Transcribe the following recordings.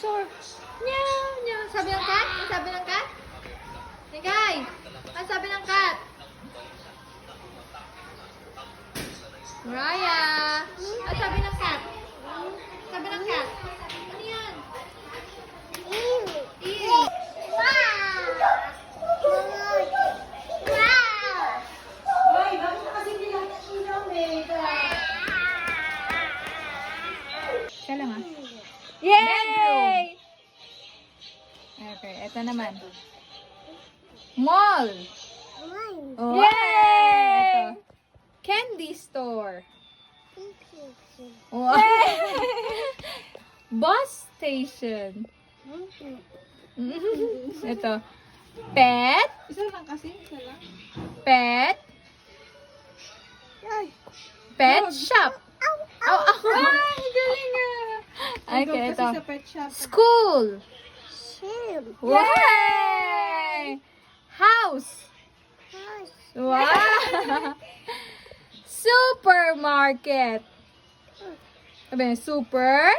Sure. Meow, meow. Sabi ng cat? Ang sabi ng cat? Nikay! Ang sabi ng cat? Mariah! Ang sabi ng cat? Sabi ng cat? Ano yan? Ew! Ay, bakit na kasi nilakilaw eh? Siya lang ah. Yay! Okay, eto naman. Mall! Oh, yay! Eto. Candy store. Wow. Bus station. Ito. Pet. Isa lang kasi, isa lang. Pet. Pet shop. Oh, ako. Ay, galing ah! Okay, Kasi ito. sa pet shop. School. Yay! House. Wow! Supermarket. Sabi, super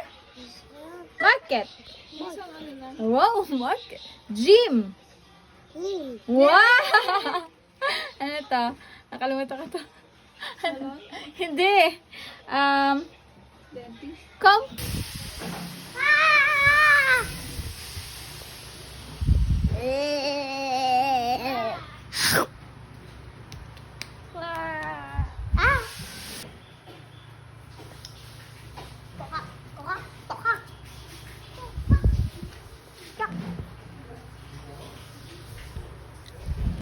market. Isang ano lang. Wow, market. Gym. Wow! Ano to? Nakalimutan ko to. Ano? Hindi. Dentist.